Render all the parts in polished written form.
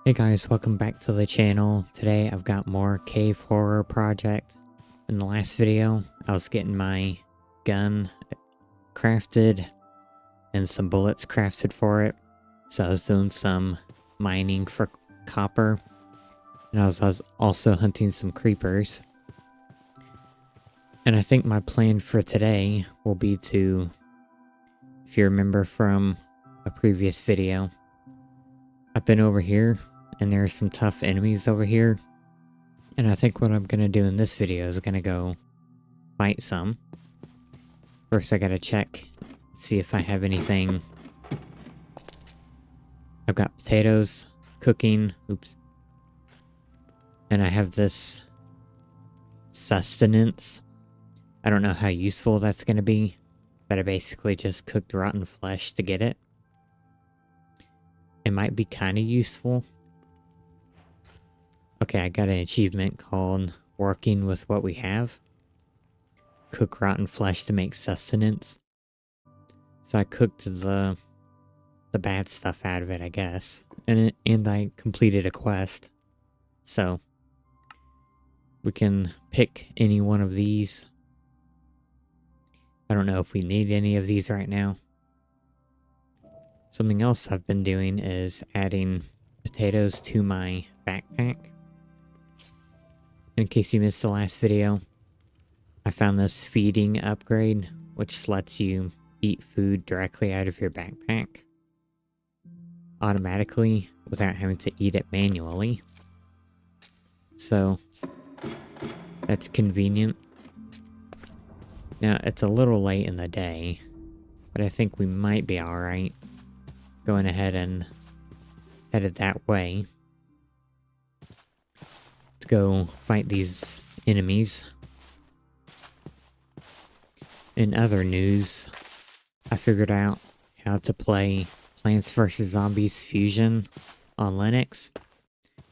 Hey guys, welcome back to the channel. Today I've got more cave horror project. In the last video, I was getting my gun crafted and some bullets crafted for it. So I was doing some mining for copper. And I was also hunting some creepers. And I think my plan for today will be to, if you remember from a previous video, I've been over here and there's some tough enemies over here. And I think what I'm going to do in this video is going to go fight some. First I got to check, see if I have anything. I've got potatoes cooking. Oops. And I have this sustenance. I don't know how useful that's going to be, but I basically just cooked rotten flesh to get it. It might be kind of useful. Okay, I got an achievement called Working with What We Have. Cook rotten flesh to make sustenance. So I cooked the bad stuff out of it, I guess. And I completed a quest. So we can pick any one of these. I don't know if we need any of these right now. Something else I've been doing is adding potatoes to my backpack. In case you missed the last video, I found this feeding upgrade, which lets you eat food directly out of your backpack automatically without having to eat it manually. So that's convenient. Now it's a little late in the day, but I think we might be alright going ahead and headed that way to go fight these enemies. In other news, I figured out how to play Plants vs. Zombies Fusion on Linux.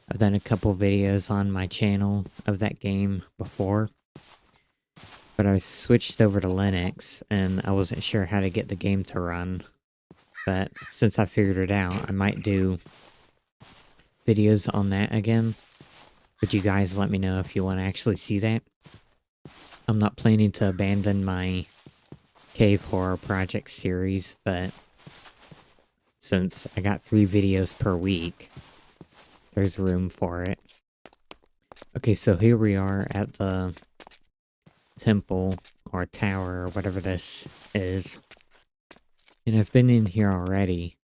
I've done a couple videos on my channel of that game before, but I switched over to Linux and I wasn't sure how to get the game to run. But since I figured it out, I might do videos on that again. But you guys let me know if you want to actually see that. I'm not planning to abandon my cave horror project series, but since I got 3 videos per week, there's room for it. Okay, so here we are at the temple or tower or whatever this is. And I've been in here already,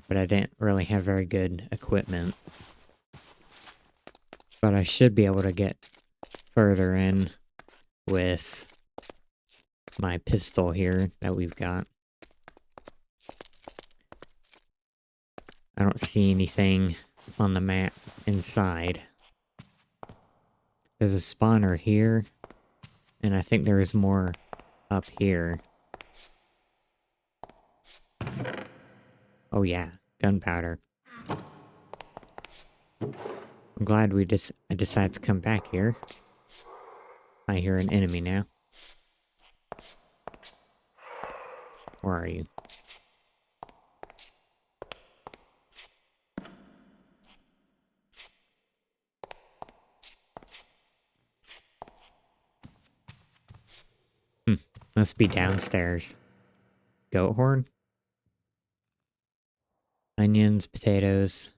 but I didn't really have very good equipment. But I should be able to get further in with my pistol here that we've got. I don't see anything on the map inside. There's a spawner here, and I think there is more up here. Oh yeah, gunpowder. I'm glad I decided to come back here. I hear an enemy now. Where are you? Must be downstairs. Goat horn? Onions, potatoes.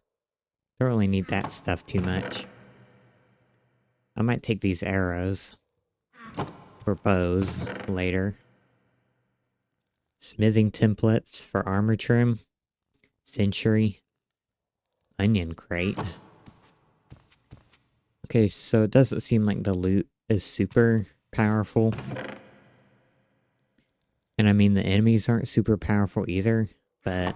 Don't really need that stuff too much. I might take these arrows for bows later. Smithing templates for armor trim. Century. Onion crate. Okay, so it doesn't seem like the loot is super powerful. And I mean, the enemies aren't super powerful either, but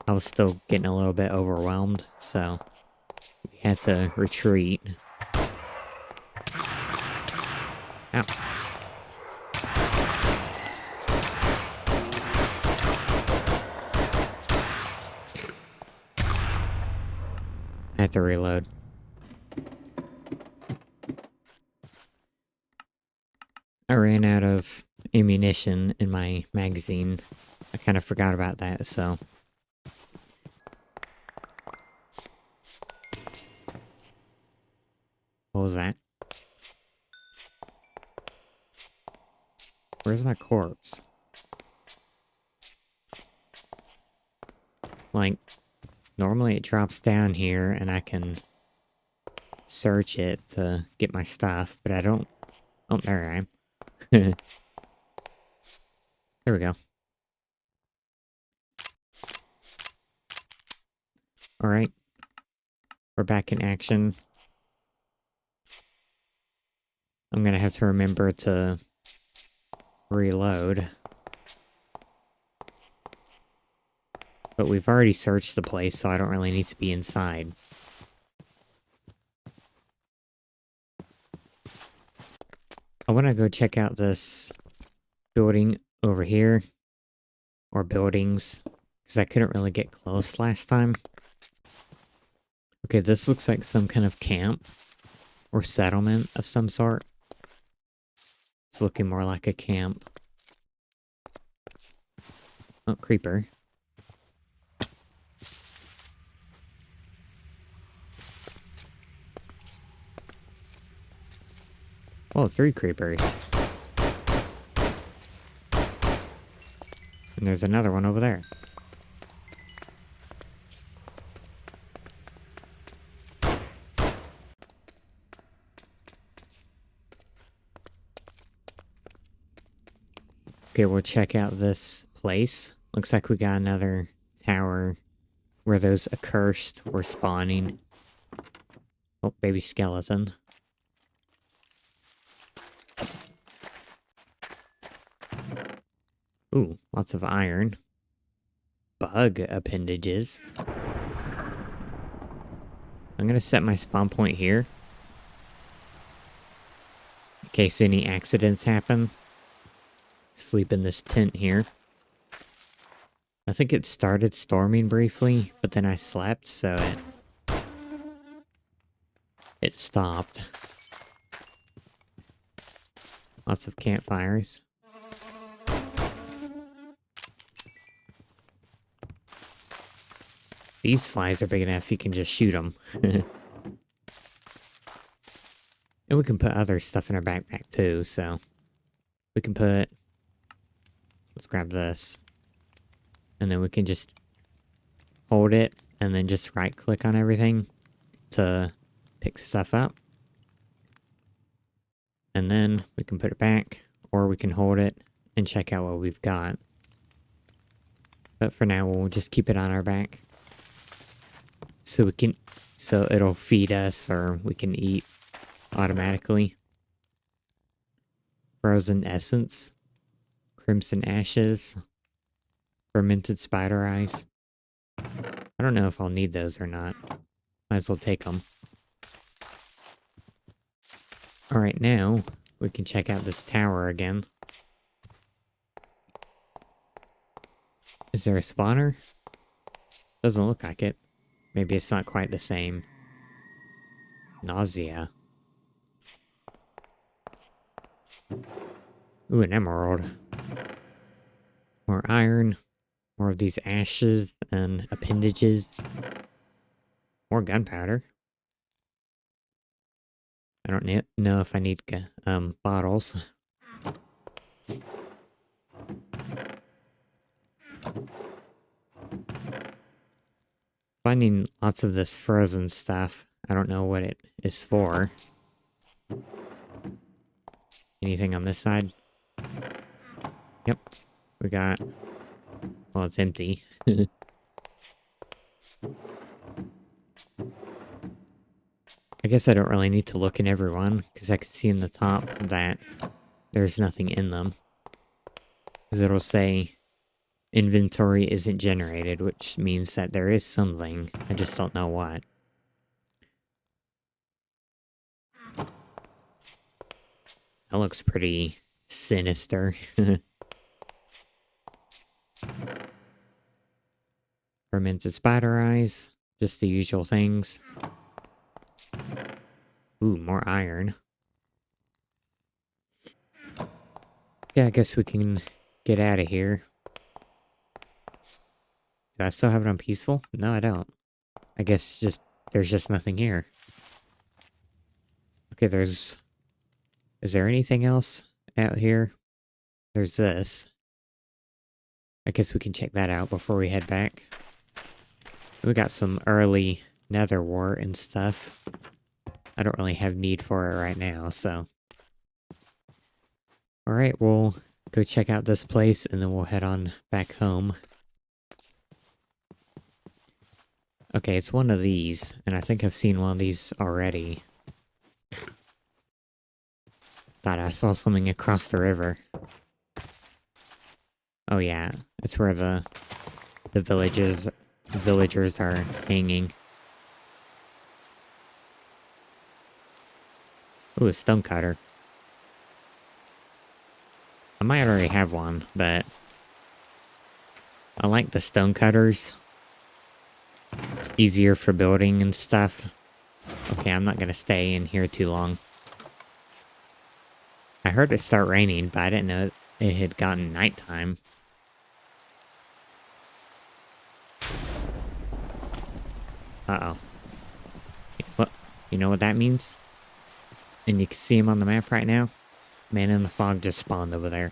I was still getting a little bit overwhelmed, so we had to retreat. Ow. I had to reload. I ran out of ammunition in my magazine. I kind of forgot about that, so What was that? Where's my corpse? Like, normally it drops down here and I can search it to get my stuff, but I don't... Oh, there I am. There we go. Alright. We're back in action. I'm gonna have to remember to reload. But we've already searched the place, so I don't really need to be inside. I want to go check out this building over here. Or buildings. Because I couldn't really get close last time. Okay, this looks like some kind of camp. Or settlement of some sort. It's looking more like a camp. Oh, creeper. Oh, 3 creepers. And there's another one over there. Okay, we'll check out this place. Looks like we got another tower where those accursed were spawning. Oh, baby skeleton. Ooh, lots of iron. Bug appendages. I'm gonna set my spawn point here. In case any accidents happen. Sleep in this tent here. I think it started storming briefly, but then I slept, so it stopped. Lots of campfires. These flies are big enough you can just shoot them. And we can put other stuff in our backpack too, so... We can put... Let's grab this. And then we can just hold it and then just right click on everything to pick stuff up. And then we can put it back, or we can hold it and check out what we've got. But for now, we'll just keep it on our back. So it'll feed us, or we can eat automatically. Frozen essence. Crimson ashes. Fermented spider eyes. I don't know if I'll need those or not. Might as well take them. Alright, now we can check out this tower again. Is there a spawner? Doesn't look like it. Maybe it's not quite the same. Nausea. Ooh, an emerald. More iron. More of these ashes and appendages. More gunpowder. I don't know if I need bottles. Finding lots of this frozen stuff. I don't know what it is for. Anything on this side? Yep. We got... Well, it's empty. I guess I don't really need to look in every one, because I can see in the top that there's nothing in them. Because it'll say, inventory isn't generated, which means that there is something. I just don't know what. That looks pretty sinister. Fermented spider eyes. Just the usual things. Ooh, more iron. Yeah, I guess we can get out of here. Do I still have it on peaceful? No, I don't. I guess there's just nothing here. Okay, is there anything else out here? There's this. I guess we can check that out before we head back. We got some early nether wart and stuff. I don't really have need for it right now, so. Alright, we'll go check out this place and then we'll head on back home. Okay, it's one of these, and I think I've seen one of these already. Thought I saw something across the river. Oh yeah, it's where the villagers are hanging. Ooh, a stonecutter. I might already have one, but I like the stonecutters. Easier for building and stuff. Okay, I'm not gonna stay in here too long. I heard it start raining, but I didn't know it had gotten nighttime. Uh-oh. What? You know what that means? And you can see him on the map right now? Man in the fog just spawned over there.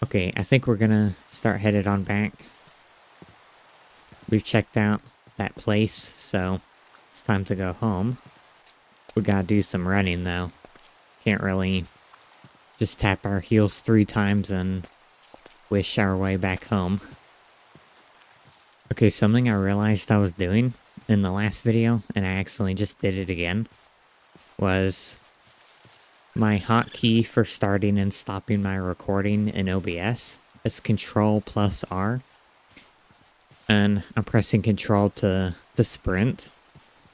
Okay, I think we're gonna start headed on back. We've checked out that place, so it's time to go home. We gotta do some running though. Can't really just tap our heels 3 times and wish our way back home. Okay, something I realized I was doing in the last video, and I accidentally just did it again, was my hotkey for starting and stopping my recording in OBS is Control plus R. And I'm pressing Control to sprint,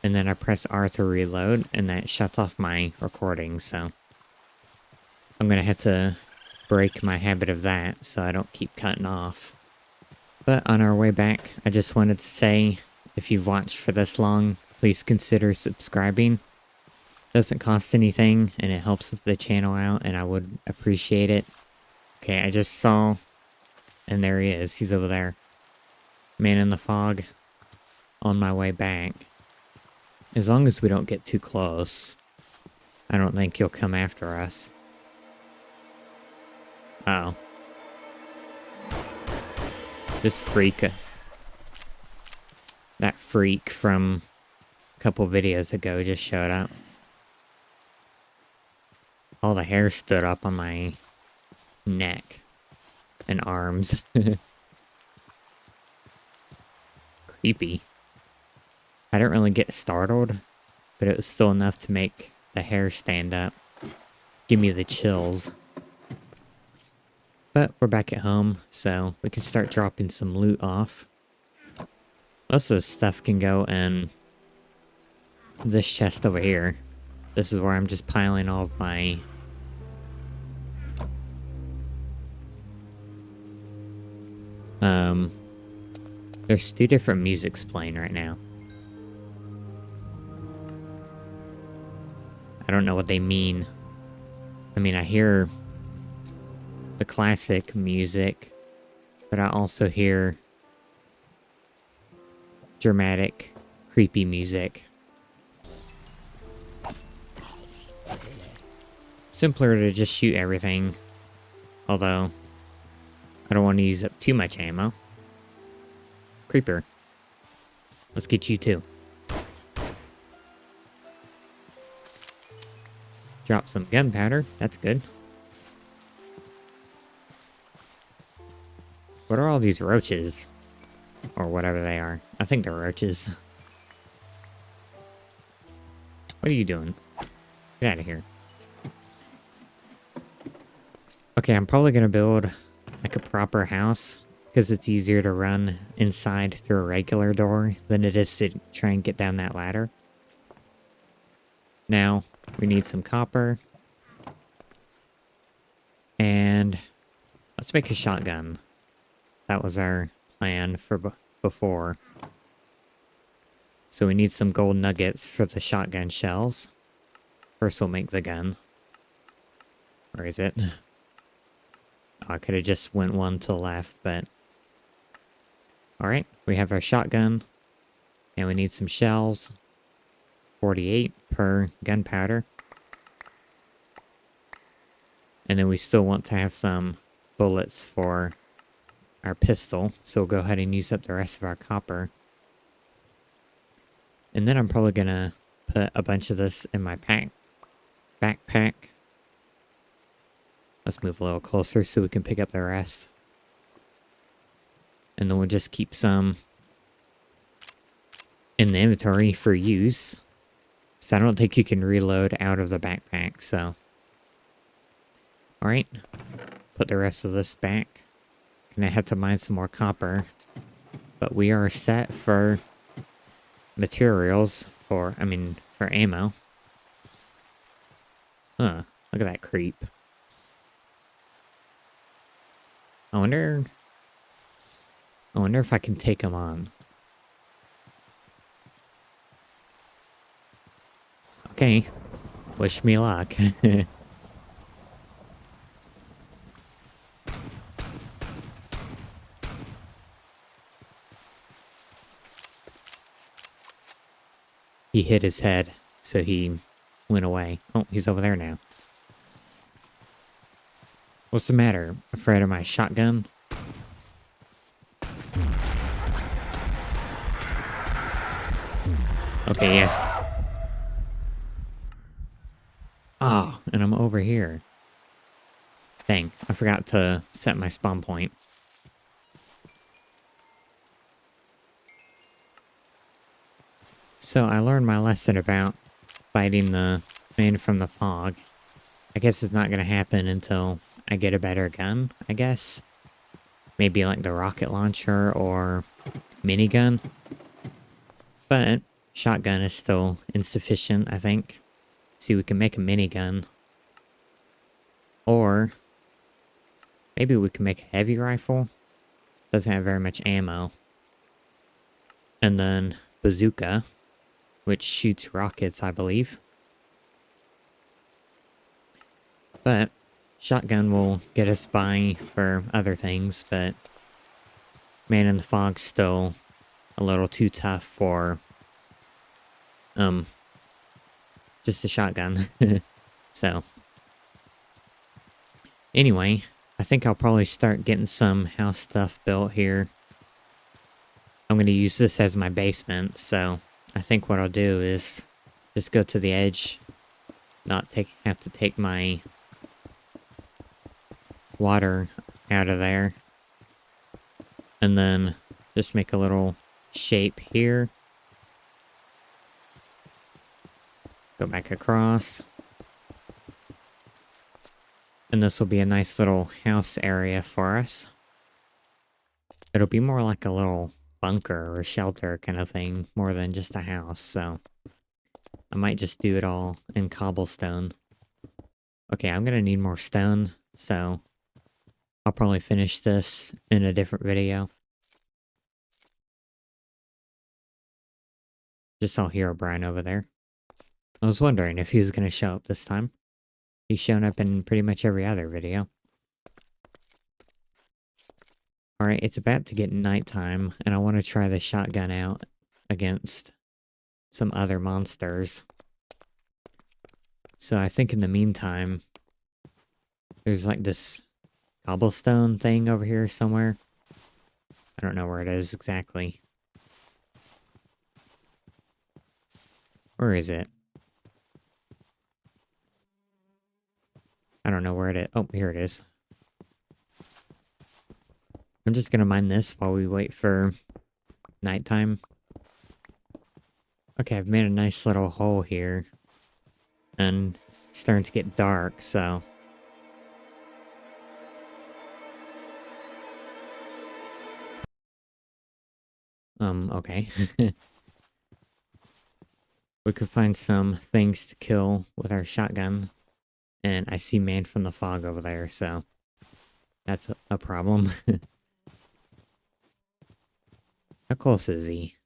and then I press R to reload, and that shuts off my recording, so I'm gonna have to break my habit of that so I don't keep cutting off. But on our way back, I just wanted to say, if you've watched for this long, please consider subscribing. Doesn't cost anything, and it helps the channel out, and I would appreciate it. Okay, I just saw, and there he is, he's over there. Man in the fog, on my way back. As long as we don't get too close, I don't think he'll come after us. Uh-oh. This freak. That freak from a couple videos ago just showed up. All the hair stood up on my neck and arms. Creepy. I didn't really get startled, but it was still enough to make the hair stand up. Give me the chills. But we're back at home, so we can start dropping some loot off. Most of this stuff can go in this chest over here. This is where I'm just piling all of my there's 2 different musics playing right now. I don't know what they mean. I mean, I hear the classic music, but I also hear dramatic, creepy music. Simpler to just shoot everything, although I don't want to use up too much ammo. Creeper. Let's get you too. Drop some gunpowder. That's good. What are all these roaches? Or whatever they are. I think they're roaches. What are you doing? Get out of here. Okay, I'm probably gonna build like a proper house, because it's easier to run inside through a regular door than it is to try and get down that ladder. Now, we need some copper. And let's make a shotgun. That was our plan for before. So we need some gold nuggets for the shotgun shells. First we'll make the gun. Where is it? Oh, I could have just went one to the left, but Alright, we have our shotgun. And we need some shells. 48 per gunpowder. And then we still want to have some bullets for our pistol. So we'll go ahead and use up the rest of our copper. And then I'm probably going to put a bunch of this in my backpack. Let's move a little closer so we can pick up the rest. And then we'll just keep some in the inventory for use. So I don't think you can reload out of the backpack, so. Alright. Put the rest of this back. Gonna have to mine some more copper. But we are set for materials for ammo. Huh. Look at that creep. I wonder if I can take him on. Okay. Wish me luck. He hit his head, so he went away. Oh, he's over there now. What's the matter? Afraid of my shotgun? Okay, yes. Oh, and I'm over here. Dang, I forgot to set my spawn point. So I learned my lesson about fighting the man from the fog. I guess it's not going to happen until I get a better gun, I guess. Maybe like the rocket launcher or minigun. But shotgun is still insufficient, I think. See, we can make a minigun. Or maybe we can make a heavy rifle. Doesn't have very much ammo. And then bazooka, which shoots rockets, I believe. But shotgun will get us by for other things, but man in the fog's still a little too tough for just a shotgun. So anyway, I think I'll probably start getting some house stuff built here. I'm going to use this as my basement, so I think what I'll do is just go to the edge, not have to take my water out of there, and then just make a little shape here. Go back across. And this will be a nice little house area for us. It'll be more like a little bunker or shelter kind of thing, more than just a house, so I might just do it all in cobblestone. Okay, I'm gonna need more stone, so I'll probably finish this in a different video. Just saw Herobrine over there. I was wondering if he was gonna show up this time. He's shown up in pretty much every other video. Alright, it's about to get nighttime, and I want to try the shotgun out against some other monsters. So I think in the meantime, there's like this cobblestone thing over here somewhere. I don't know where it is exactly. Where is it? I don't know where it is. Oh, here it is. I'm just gonna mine this while we wait for nighttime. Okay, I've made a nice little hole here. And it's starting to get dark, so... okay. We could find some things to kill with our shotgun. And I see man from the fog over there, so... that's a problem. How close is he?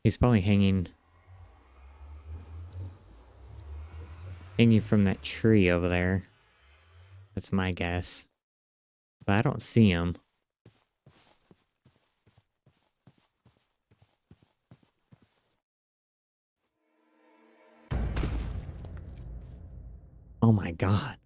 He's probably hanging from that tree over there. That's my guess. But I don't see him. Oh my god.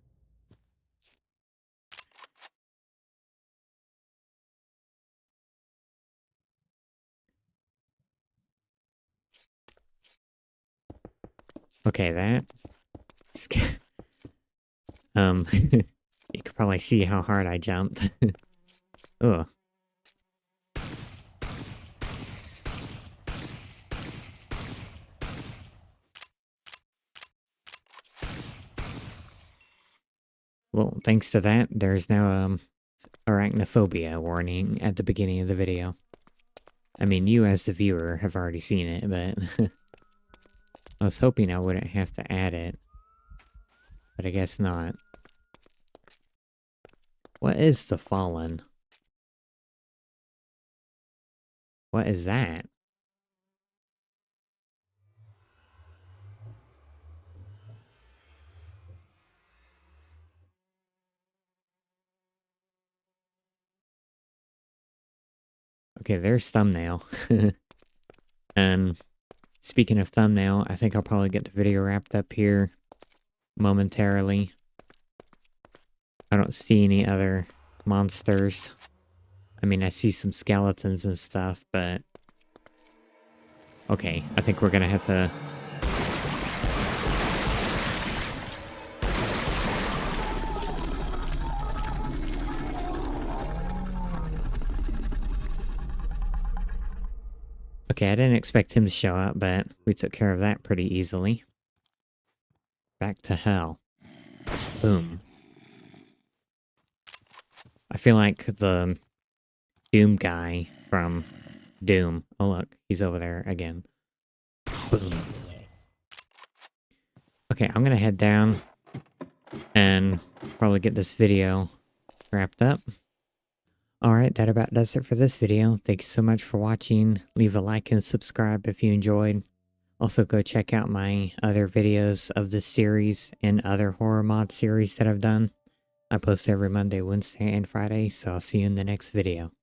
Okay, that... you can probably see how hard I jumped. Ugh. Well, thanks to that, there's now, arachnophobia warning at the beginning of the video. I mean, you as the viewer have already seen it, but... I was hoping I wouldn't have to add it. But I guess not. What is the Fallen? What is that? Okay, there's thumbnail. And speaking of thumbnail, I think I'll probably get the video wrapped up here momentarily. I don't see any other monsters. I mean, I see some skeletons and stuff, but... Okay, I think we're gonna have to... Okay, I didn't expect him to show up, but we took care of that pretty easily. Back to hell. Boom. I feel like the Doom guy from Doom. Oh look, he's over there again. Boom. Okay, I'm gonna head down and probably get this video wrapped up. Alright, that about does it for this video. Thank you so much for watching. Leave a like and subscribe if you enjoyed. Also go check out my other videos of this series and other horror mod series that I've done. I post every Monday, Wednesday, and Friday, so I'll see you in the next video.